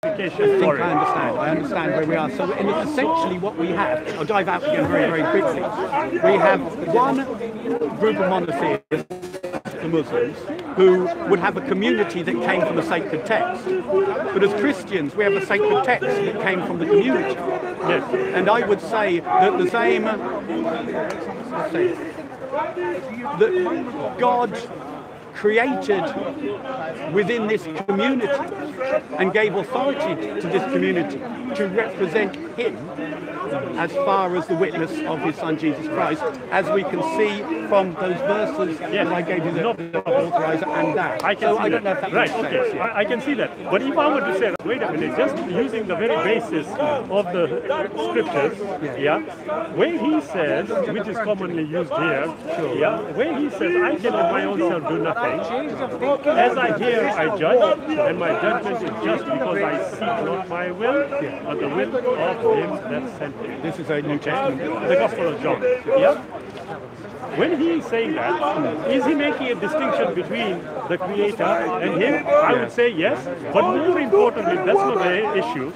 justification for it. I understand where we are. So essentially what we have, I'll dive out again very, very quickly. We have one group of monotheists, the Muslims, who would have a community that came from a sacred text. But as Christians, we have a sacred text that came from the community. Yes. And I would say that the same, that God created within this community and gave authority to this community to represent him as far as the witness of his son Jesus Christ, as we can see from those verses that I gave you, the authorizer and that. I don't know if that makes sense. Okay. I can see that. But if I were to say, wait a minute, just using the very basis of the scriptures, where he says, which is commonly used here, where he says, I can of my own self do nothing. As I hear, I judge, and my judgment is just because I seek not my will, but the will of him that sent me. This is a New Testament. The Gospel of John. When he is saying that, is he making a distinction between the Creator and him? I would say yes, but more importantly, that's not the issue.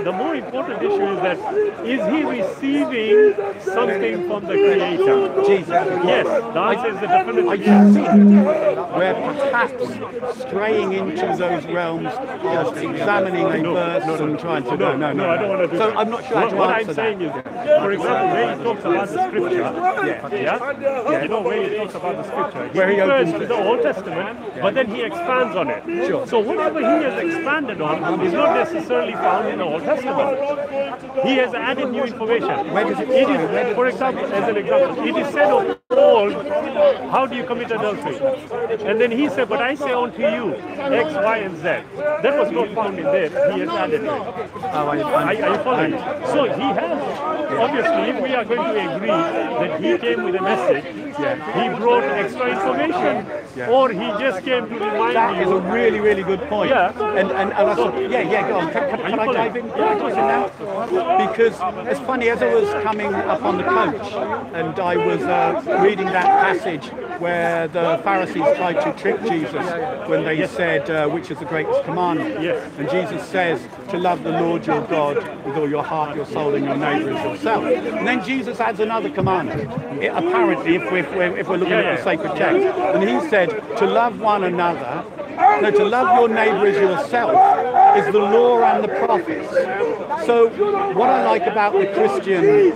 The more important issue is that, is he receiving something from the Creator? Jesus. Yes, the answer is the definitive I yes. can see where perhaps straying into those realms of examining a verse and trying to... No, I don't want to do that. So I'm not sure how to what answer I'm saying is, for example, where he talks about the scripture, you know, where he talks about the scripture, he refers to the Old Testament, but then he expands on it. Sure. So whatever he has expanded on is not necessarily found in the Old Testament. He has added new information. Where does it for example, as an example, it is said of old, how do you commit adultery? And then he said, but I say unto you, X, Y, and Z. That was not found in there. He has added it. Are you following? So he has, obviously, if we are going to agree that he came with a message, he brought extra information, or he just came to remind That you. is a really, really good point. Yeah. Go on. Can I dive in now? Because it's funny, as I was coming up on the coach, and I was reading that passage where the Pharisees tried to trick Jesus when they said, which is the greatest commandment? Yes. And Jesus says, to love the Lord your God with all your heart, your soul, and your neighbour as yourself. And then Jesus adds another commandment, apparently, if we're looking at the sacred text. And he said, to love one another, no, to love your neighbour as yourself is the law and the prophets. So what I like about the Christian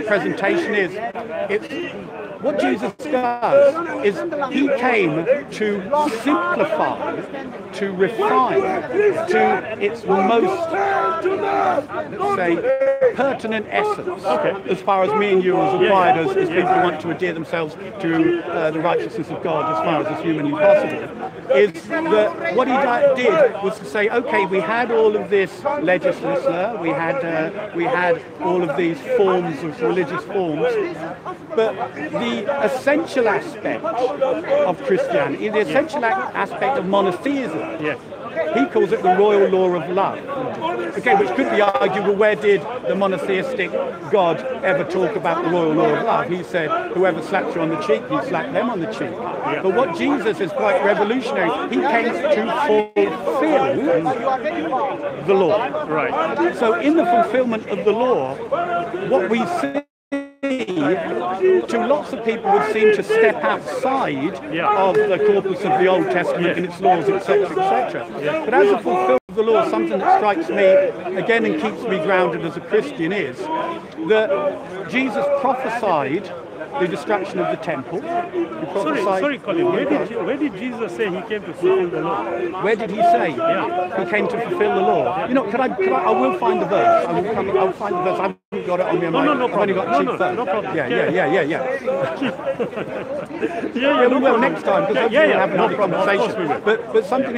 presentation is, what Jesus does is he came to simplify, to refine to its most, let's say, pertinent essence, as far as me and you as acquired as people who want to adhere themselves to the righteousness of God as far as is humanly possible, is that what he did was to say, okay, we had all of this legislature, we had all of these forms of religious forms, but the essential aspect of Christianity, the essential aspect of monotheism, he calls it the royal law of love. Okay, which could be argued, well, where did the monotheistic God ever talk about the royal law of love? He said, whoever slaps you on the cheek, you slap them on the cheek. But what Jesus is quite revolutionary. He came to fulfill the law. Right. So in the fulfillment of the law, what we see to lots of people would seem to step outside of the corpus of the Old Testament and its laws, etc., etc. But as a fulfillment of the law, something that strikes me again and keeps me grounded as a Christian is that Jesus prophesied the destruction of the temple. Sorry, Colin. Where did Jesus say he came to fulfill the law? Where did he say he came to fulfill the law? You know, I will find the verse. I'll find the verse. I haven't got it on me. No I've only got cheap verse. No problem. We will next time, because we'll have another conversation. But something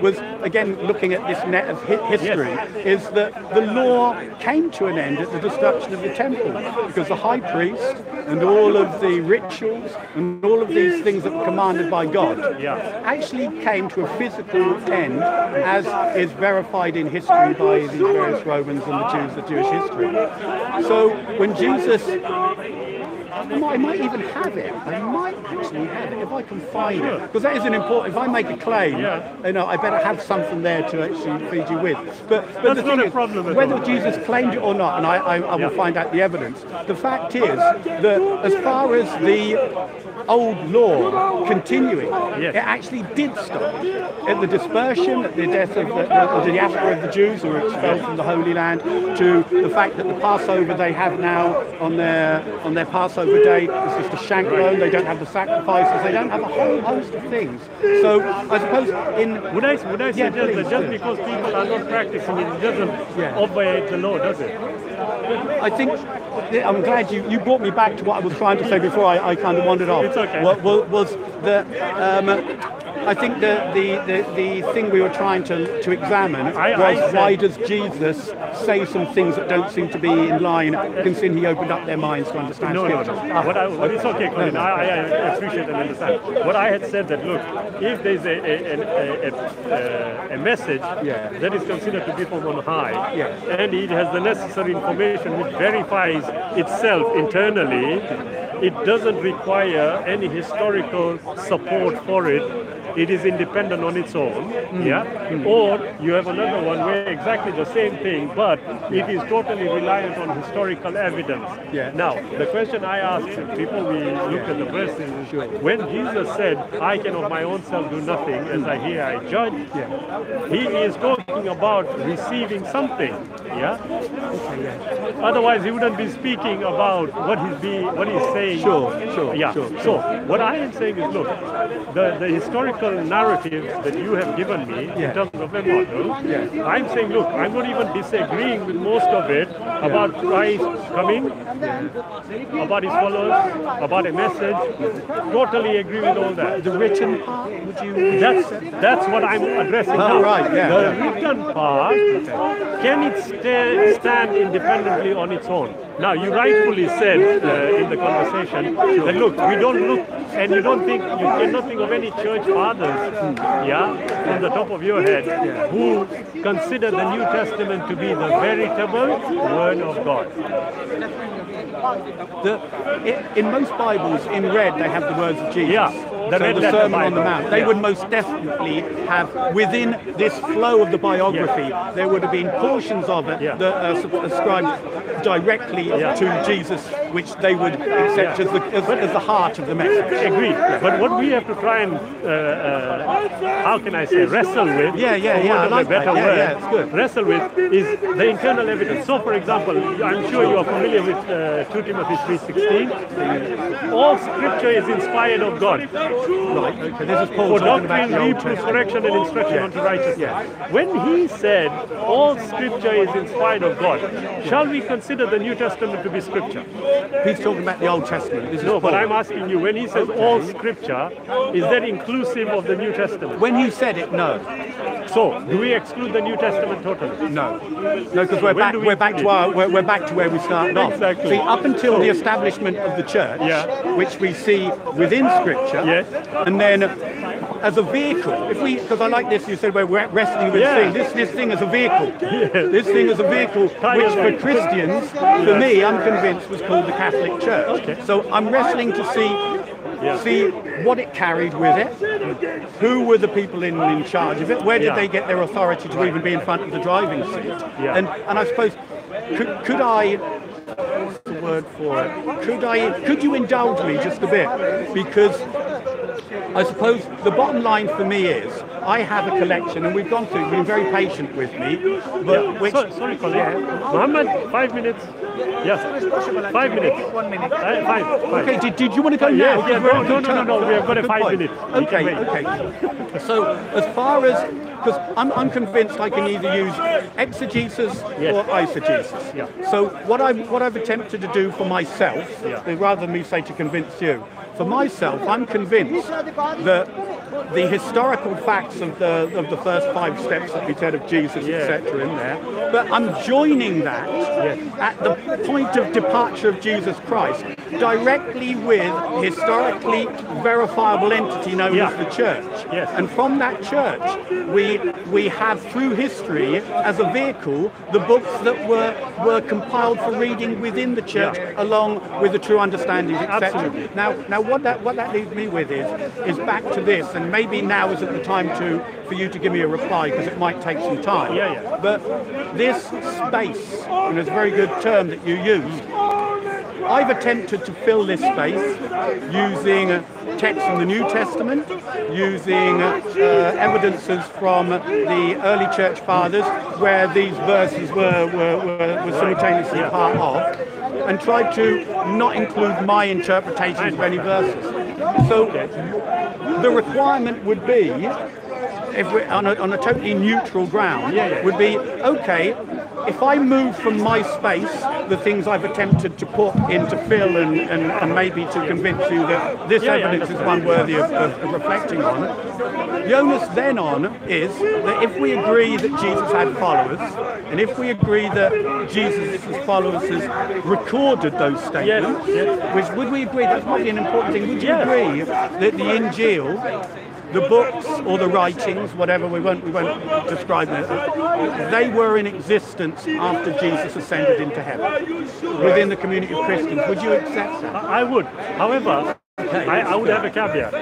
was looking at this net of history, is that the law came to an end at the destruction of the temple, because the high priest and all of the rituals and all of these things that were commanded by God actually came to a physical end, as is verified in history by the various Romans and the Jewish history. So when Jesus I might even have it. I might actually have it if I can find it. Because that is an important. If I make a claim, I better have something there to actually feed you with. But That's the not thing a is, problem at whether all. Jesus claimed it or not, and I will find out the evidence. The fact is that as far as the old law continuing, it actually did stop at the dispersion, at the death of the diaspora of the Jews who were expelled from the Holy Land, to the fact that the Passover they have now on their Passover day is just a shank bone. They don't have the sacrifices. They don't have a whole host of things. So I suppose would I suggest that just because people are not practicing it doesn't obey the law, does it? I think I'm glad you brought me back to what I was trying to say before I kind of wandered off. It's okay. Was that I think the thing we were trying to examine was why does Jesus say some things that don't seem to be in line, considering he opened up their minds to understand Scripture? It's okay, Colin. I appreciate and understand. What I had said that, look, if there's a message that is considered to be from on high, and it has the necessary information which verifies itself internally, it doesn't require any historical support for it. It is independent on its own, Or you have another one where exactly the same thing, but it is totally reliant on historical evidence. Now, the question I asked before we look at the verse is, when Jesus said, "I can of my own self do nothing, as I hear I judge," he is talking about receiving something, Otherwise, he wouldn't be speaking about what he's saying. Sure. So, what I am saying is, look, the historical narrative that you have given me in terms of a model, I'm saying, look, I'm not even disagreeing with most of it about Christ coming, about his followers, about a message. Totally agree with all that. The written part, would you? That's what I'm addressing now. Right, The written part, can it stand independently on its own? Now, you rightfully said in the conversation that, look, we don't look, and you cannot think of any church fathers, from the top of your head, who consider the New Testament to be the veritable Word of God. In most Bibles, in red, they have the words of Jesus. The Sermon on the Mount. They would most definitely have, within this flow of the biography, there would have been portions of it that are ascribed directly to Jesus, which they would accept as the heart of the message. Agreed. But what we have to try and, how can I say, wrestle with, I like better that. word, It's good. wrestle with is the internal evidence. So, for example, I'm sure you are familiar with 2 Timothy 3:16. All Scripture is inspired of God. Right. Okay. This is Paul for talking doctrine, about the Old reproof, Testament. correction, and instruction unto righteousness. When he said all Scripture is inspired of God, shall we consider the New Testament to be Scripture? He's talking about the Old Testament. This is No, but Paul. I'm asking you, when he says all Scripture, is that inclusive of the New Testament? When he said it, no. So, do we exclude the New Testament totally? No, because we're back to where we started off. Exactly. See, up until the establishment of the church, which we see within Scripture, and then as a vehicle, because I like this, you said we're wrestling with this thing as a vehicle. This thing as a vehicle, which for Christians, for me, I'm convinced was called the Catholic Church. So I'm wrestling to see what it carried with it, who were the people in charge of it, where did they get their authority to even be in front of the driving seat, and I suppose could I, what's the word for it? Could you indulge me just a bit, because I suppose the bottom line for me is I have a collection, and we've gone through, you've been very patient with me, but sorry, Colin. Mohammed, 5 minutes. Yes, 5 minutes. 1 minute. 5. Okay, did you want to go now? No, we have got a 5 minutes. Okay. So as far as, because I'm convinced I can either use exegesis or eisegesis. So what I've attempted to do for myself, rather than me say to convince you, for myself, I'm convinced that the historical facts of the first 5 steps that we said of Jesus, etc., in there, but I'm joining that at the point of departure of Jesus Christ directly with historically verifiable entity known as the church. Yes. And from that church, we have through history as a vehicle the books that were compiled for reading within the church, along with the true understandings, etc. Absolutely. Now what that leaves me with is back to this, and maybe now isn't the time for you to give me a reply because it might take some time. But this space, and it's a very good term that you used, I've attempted to fill this space using texts from the New Testament, using evidences from the early church fathers where these verses were simultaneously part of, and tried to not include my interpretations of any verses. So the requirement would be, if we're on a totally neutral ground, would be, okay, if I move from my space the things I've attempted to put in to fill and maybe to convince you that this evidence is one worthy of reflecting on, the onus then on is that if we agree that Jesus had followers, and if we agree that Jesus' followers has recorded those statements, which would we agree, that's probably an important thing, would you agree that the Injil, the books or the writings, whatever, we won't describe them, they were in existence after Jesus ascended into heaven within the community of Christians? Would you accept that? I would. However, I would have a caveat.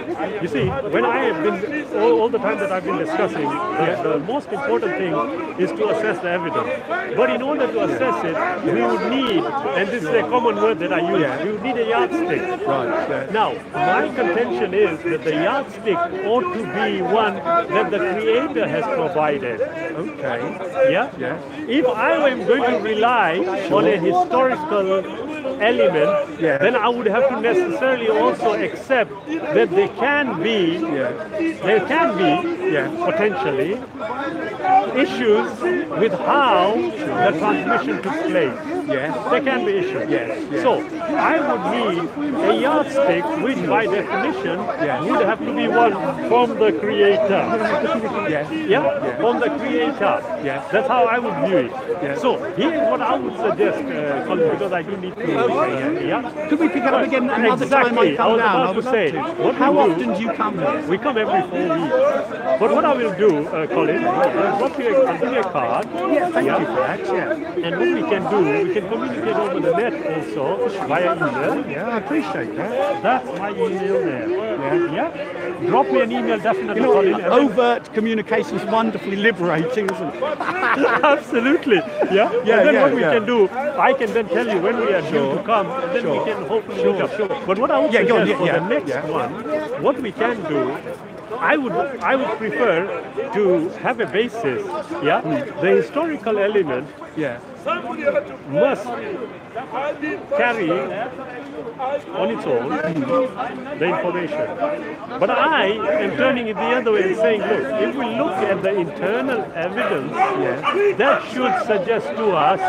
You see, when I have been, all the time that I've been discussing, the most important thing is to assess the evidence. But in order to assess it, we would need, and this is a common word that I use, we would need a yardstick. Right. Now, my contention is that the yardstick ought to be one that the Creator has provided. Okay. Yeah? If I am going to rely on a historical element, then I would have to necessarily also accept that there can be potentially issues with how the transmission took place. There can be issues. So I would need a yardstick which by definition would have to be one from the Creator. From the Creator. That's how I would view it. So here's what I would suggest, Colin, because I do need to. Could we pick it up again another time I come down? I was about to say, how often do you come here? We come every 4 weeks. But what I will do, Colin, I'll give you a card. Thank you for that. And what we can do, we can communicate over the net also via email. I appreciate that. That's my email there. Drop me an email, definitely. Colin, overt communication is wonderfully liberating, isn't it? Absolutely. And then what we can do, I can then tell you when we are due to come, and then we can hopefully meet up. But what I would suggest for the next one, what we can do, I would prefer to have a basis. The historical element must carry on its own the information. But I am turning it the other way and saying, look, if we look at the internal evidence, that should suggest to us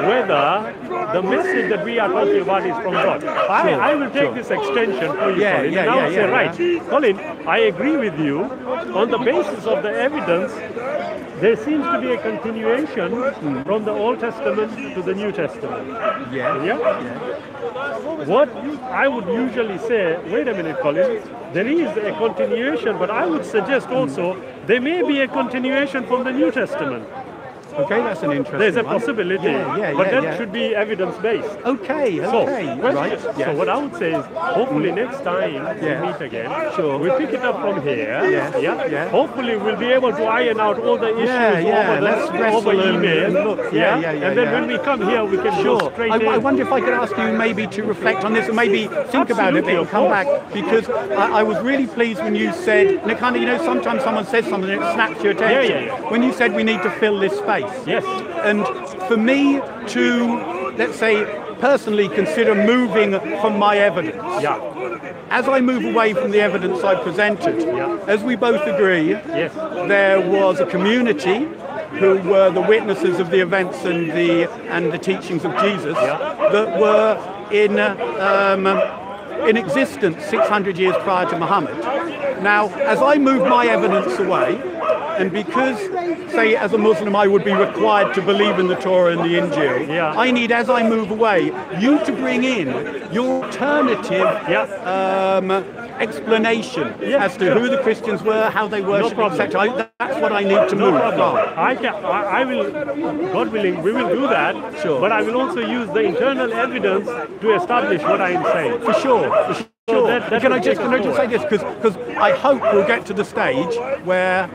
whether the message that we are talking about is from God. I will take this extension for you, Colin, and I will say, right, Colin, I agree with you. On the basis of the evidence, there seems to be a continuation from the Old Testament to the New Testament. What I would usually say, wait a minute, Colin, there is a continuation, but I would suggest also there may be a continuation from the New Testament. Okay, that's an interesting There's a possibility, but that should be evidence-based. Okay, right. So what I would say is, hopefully next time we meet again, we'll pick it up from here. Hopefully we'll be able to iron out all the issues over email. And then when we come here, we can go straight in. I wonder if I could ask you maybe to reflect on this and maybe think about it and come back, because I was really pleased when you said, and it kind of, sometimes someone says something and it snaps your attention. When you said we need to fill this space. And for me to, let's say, personally consider moving from my evidence. As I move away from the evidence I presented, as we both agree, there was a community who were the witnesses of the events and the teachings of Jesus that were in in existence 600 years prior to Muhammad. Now, as I move my evidence away, and because, say, as a Muslim, I would be required to believe in the Torah and the Injil, Yeah. I need, as I move away, you to bring in your alternative explanation as to who the Christians were, how they worship, etc. That's what I need to No move problem. from. I will, God willing, we will do that. Sure. But I will also use the internal evidence to establish what I am saying. For sure. For So sure. that Can I will just take us say this? Because I hope we'll get to the stage where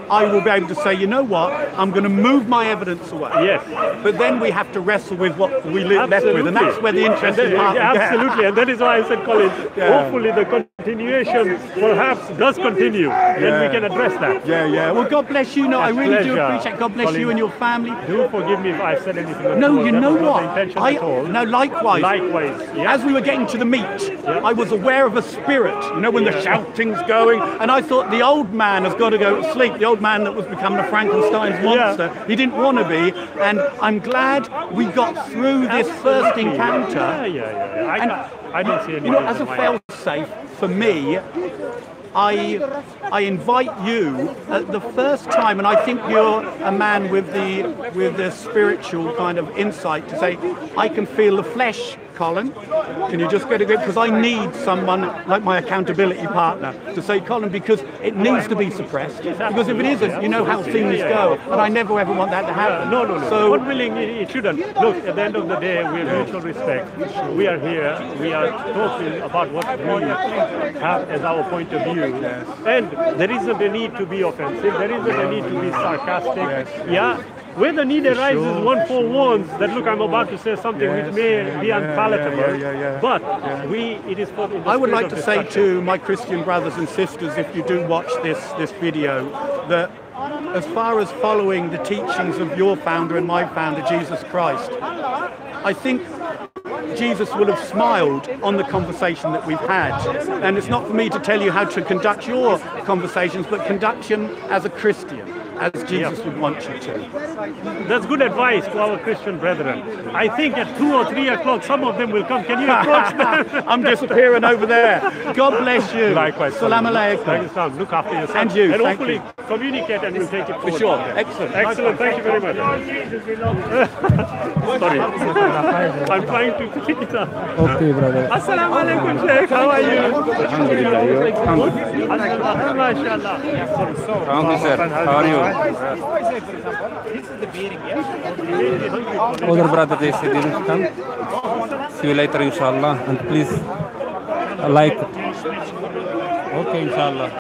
I will be able to say, you know what, I'm going to move my evidence away. Yes. But then we have to wrestle with what we left with, and that's where the interesting And part then- we get. Absolutely, and that is why I said, Colin, hopefully the continuation perhaps does continue, and we can address that. Yeah. Well, God bless you. No, I really do pleasure, appreciate. God bless Colin. you and your family. Do forgive me if I've said anything. No, untoward. you That know was not what? the intention at all. No, likewise. Likewise, yeah. As we were getting to the meat, I was aware of a spirit, you know, when the shouting's going, and I thought the old man has got to go to sleep, the old man that was becoming a Frankenstein's monster. He didn't want to be, and I'm glad we got through this first encounter. Yeah. I don't see any You know, as reason a why. fail-safe, for me, I invite you at the first time, and I think you're a man with the spiritual kind of insight to say, I can feel the flesh, Colin. Can you just get a grip? Because I need someone like my accountability partner to say, Colin, because it needs to be suppressed. Because if it isn't, you know how things go, and I never ever want that to happen. No. So, God willing, it shouldn't. Look, at the end of the day, we have mutual respect. We are here. We are talking about what we have as our point of view. And there isn't a need to be offensive. There isn't a need to be sarcastic. Yeah. Where the need arises, one forewarns that, look, I'm about to say something which may be unpalatable. But it is for the I would spirit like of to say discussion. to my Christian brothers and sisters, if you do watch this video, that as far as following the teachings of your founder and my founder, Jesus Christ, I think Jesus will have smiled on the conversation that we've had. And it's not for me to tell you how to conduct your conversations, but conduct them as a Christian, as Jesus would want you to. That's good advice to our Christian brethren. I think at 2 or 3 o'clock, some of them will come. Can you approach them? I'm disappearing over there. God bless you. Likewise. Salam alaikum. Thank you, Sam. Look after yourself. And you, And thank hopefully you. communicate and we'll take it forward. For sure. from there. Excellent. Excellent. Thank you very much. Sorry. I'm trying to pick it up. Okay, brother. Assalamu alaikum, Sheikh. How are you? Alhamdulillah. MashaAllah. Thank you, sir. How are you? Other brother, they said didn't come. See you later, inshallah. And please like. Okay, inshallah.